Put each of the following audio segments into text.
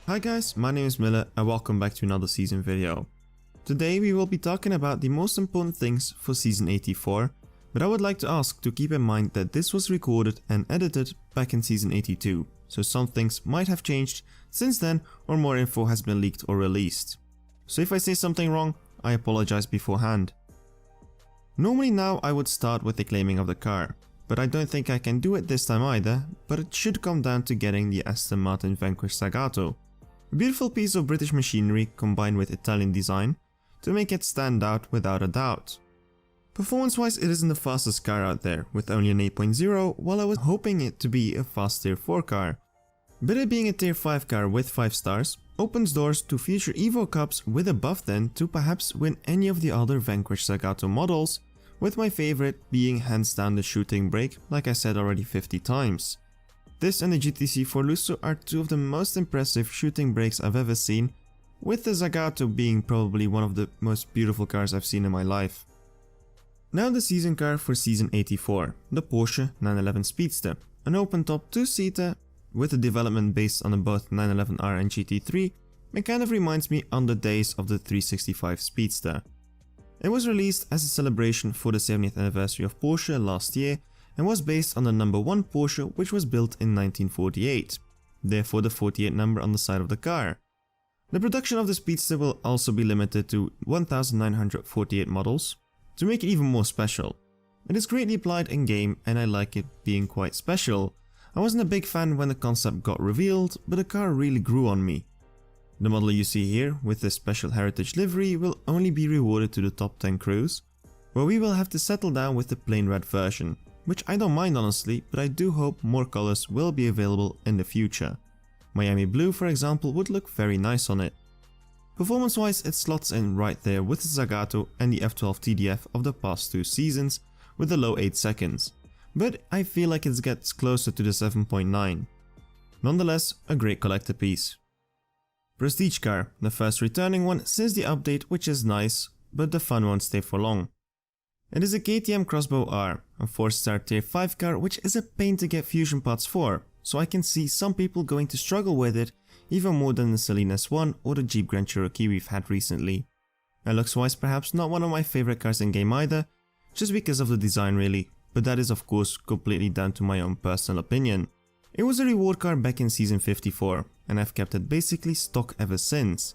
Hi guys, my name is Miller and welcome back to another season video. Today we will be talking about the most important things for season 84, but I would like to ask to keep in mind that this was recorded and edited back in season 82, so some things might have changed since then or more info has been leaked or released. So if I say something wrong, I apologize beforehand. Normally now I would start with the claiming of the car, but I don't think I can do it this time either, but it should come down to getting the Aston Martin Vanquish Zagato. A beautiful piece of British machinery combined with Italian design to make it stand out without a doubt. Performance wise it isn't the fastest car out there with only an 8.0 while I was hoping it to be a fast tier 4 car. But it being a tier 5 car with 5 stars opens doors to future Evo Cups with a buff then to perhaps win any of the other Vanquish Zagato models, with my favorite being hands down the shooting brake like I said already 50 times. This and the GTC Forluso are two of the most impressive shooting brakes I've ever seen, with the Zagato being probably one of the most beautiful cars I've seen in my life. Now the season car for season 84, the Porsche 911 Speedster, an open top 2-seater with a development based on both 911R and GT3, it kind of reminds me on the days of the 365 Speedster. It was released as a celebration for the 70th anniversary of Porsche last year and was based on the number 1 Porsche which was built in 1948, therefore the 48 number on the side of the car. The production of the Speedster will also be limited to 1948 models, to make it even more special. It is greatly applied in game and I like it being quite special. I wasn't a big fan when the concept got revealed, but the car really grew on me. The model you see here with the special heritage livery will only be rewarded to the top 10 crews, where we will have to settle down with the plain red version, which I don't mind honestly, but I do hope more colors will be available in the future. Miami Blue for example would look very nice on it. Performance wise it slots in right there with the Zagato and the F12 TDF of the past 2 seasons with a low 8 seconds, but I feel like it gets closer to the 7.9. Nonetheless, a great collector piece. Prestige car, the first returning one since the update, which is nice, but the fun won't stay for long. It is a KTM Crossfire R, a 4-star tier 5 car which is a pain to get fusion parts for, so I can see some people going to struggle with it even more than the Celine S1 or the Jeep Grand Cherokee we've had recently. And looks wise perhaps not one of my favorite cars in game either, just because of the design really, but that is of course completely down to my own personal opinion. It was a reward car back in season 54 and I've kept it basically stock ever since.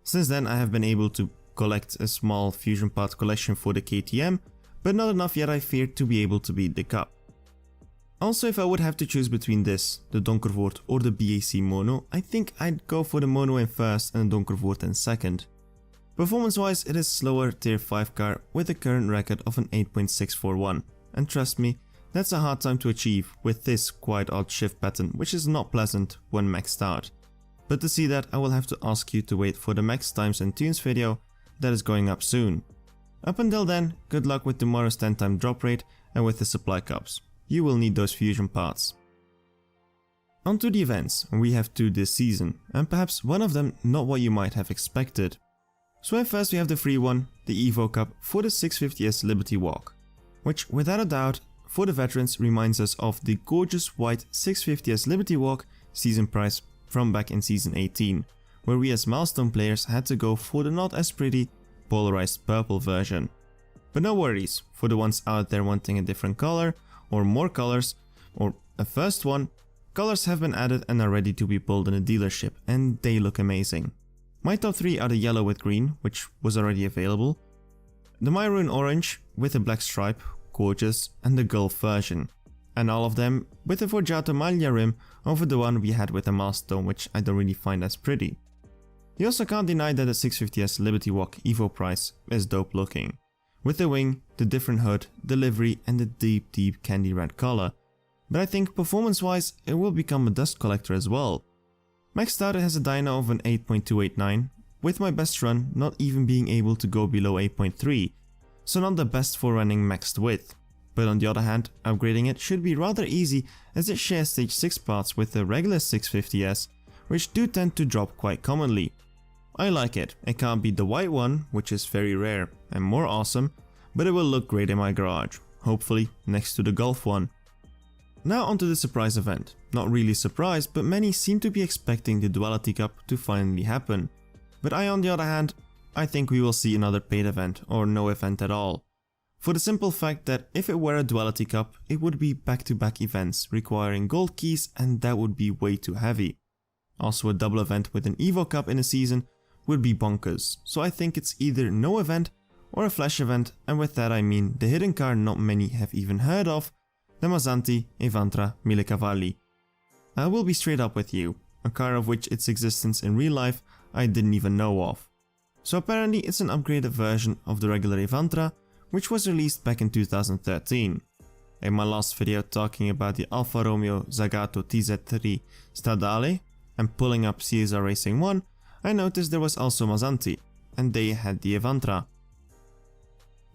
Since then I have been able to collect a small fusion part collection for the KTM, but not enough yet I fear to be able to beat the cup. Also if I would have to choose between this, the Donkervoort or the BAC Mono, I think I'd go for the Mono in first and the Donkervoort in second. Performance wise it is slower tier 5 car with a current record of an 8.641, and trust me, that's a hard time to achieve with this quite odd shift pattern which is not pleasant when maxed out. But to see that I will have to ask you to wait for the max times and tunes video that is going up soon. Up until then, good luck with tomorrow's 10 time drop rate and with the supply cups. You will need those fusion parts. On to the events, we have 2 this season, and perhaps one of them not what you might have expected. So at first we have the free one, the Evo Cup for the 650S Liberty Walk, which without a doubt for the veterans reminds us of the gorgeous white 650S Liberty Walk season price from back in season 18, where we as milestone players had to go for the not as pretty polarized purple version. But no worries, for the ones out there wanting a different color, or more colors, or a first one, colors have been added and are ready to be pulled in a dealership, and they look amazing. My top 3 are the yellow with green, which was already available, the maroon orange with a black stripe, gorgeous, and the Gulf version, and all of them with a Forgiato Maglia rim over the one we had with the milestone, which I don't really find as pretty. You also can't deny that the 650S Liberty Walk Evo price is dope looking, with the wing, the different hood, the livery and the deep candy red color, but I think performance wise it will become a dust collector as well. Maxed out it has a dyno of an 8.289, with my best run not even being able to go below 8.3, so not the best for running maxed width. But on the other hand, upgrading it should be rather easy as it shares stage 6 parts with the regular 650S, which do tend to drop quite commonly. I like it, it can't beat the white one, which is very rare and more awesome, but it will look great in my garage, hopefully next to the Golf one. Now onto the surprise event. Not really surprised, but many seem to be expecting the Duality Cup to finally happen. But I, on the other hand, I think we will see another paid event or no event at all. For the simple fact that if it were a Duality Cup, it would be back-to-back events requiring gold keys, and that would be way too heavy. Also, a double event with an Evo Cup in a season would be bonkers, so I think it's either no event or a flash event, and with that I mean the hidden car not many have even heard of, the Mazzanti Evantra 1000 Cavalli. I will be straight up with you, a car of which its existence in real life I didn't even know of. So apparently it's an upgraded version of the regular Evantra, which was released back in 2013. In my last video talking about the Alfa Romeo Zagato TZ3 Stradale and pulling up CSR Racing 1, I noticed there was also Mazzanti, and they had the Evantra.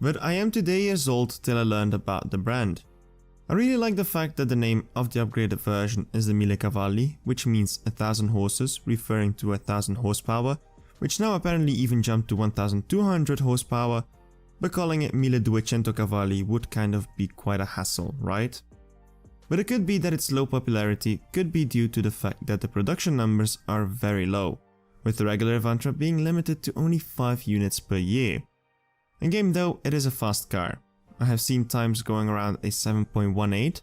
But I am today years old till I learned about the brand. I really like the fact that the name of the upgraded version is the 1000 Cavalli, which means 1000 horses, referring to 1000 horsepower, which now apparently even jumped to 1200 horsepower, but calling it 1200 Cavalli would kind of be quite a hassle, right? But it could be that its low popularity could be due to the fact that the production numbers are very low, with the regular Evantra being limited to only 5 units per year. In game though, it is a fast car. I have seen times going around a 7.18,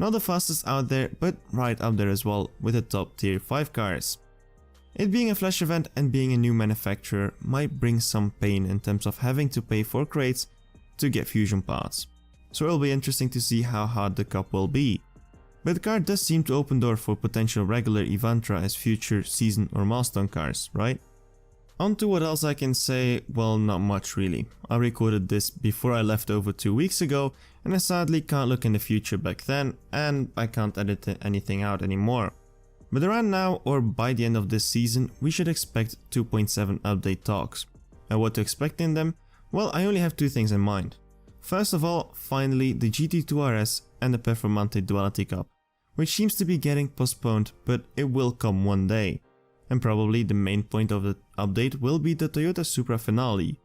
not the fastest out there, but right up there as well with the top tier 5 cars. It being a flash event and being a new manufacturer might bring some pain in terms of having to pay for crates to get fusion parts, so it'll be interesting to see how hard the cup will be. But the car does seem to open door for potential regular Evantra as future season or milestone cars, right? On to what else I can say, well, not much really. I recorded this before I left over 2 weeks ago, and I sadly can't look in the future back then, and I can't edit anything out anymore. But around now, or by the end of this season, we should expect 2.7 update talks. And what to expect in them? Well, I only have 2 things in mind. First of all, finally the GT2 RS and the Performante Duality Cup, which seems to be getting postponed, but it will come one day. And probably the main point of the update will be the Toyota Supra finale.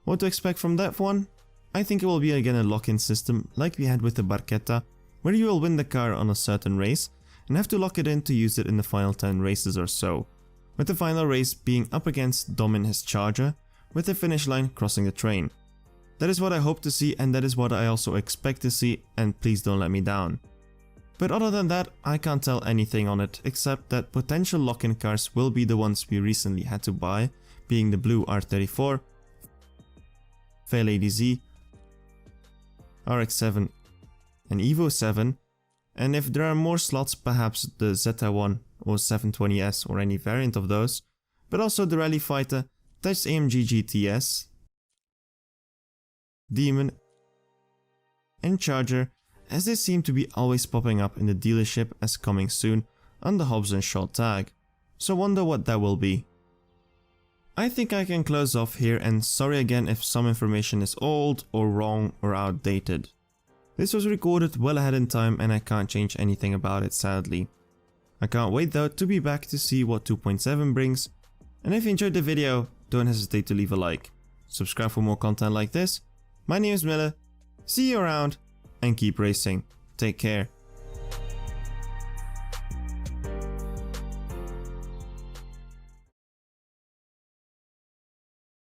What to expect from that one? I think it will be again a lock-in system like we had with the Barchetta, where you will win the car on a certain race and have to lock it in to use it in the final 10 races or so, with the final race being up against Dom in his Charger, with the finish line crossing the train. That is what I hope to see, and that is what I also expect to see, and please don't let me down. But other than that, I can't tell anything on it, except that potential lock-in cars will be the ones we recently had to buy, being the blue R34, Fairlady Z, RX-7 and Evo 7, and if there are more slots, perhaps the Zeta1 or 720S or any variant of those, but also the Rally Fighter, Touch AMG GTS, Demon and Charger, as they seem to be always popping up in the dealership as coming soon on the Hobbs & Shaw tag, so wonder what that will be. I think I can close off here, and sorry again if some information is old or wrong or outdated. This was recorded well ahead in time and I can't change anything about it sadly. I can't wait though to be back to see what 2.7 brings, and if you enjoyed the video, don't hesitate to leave a like. Subscribe for more content like this. My name is Mille, see you around, and keep racing. Take care.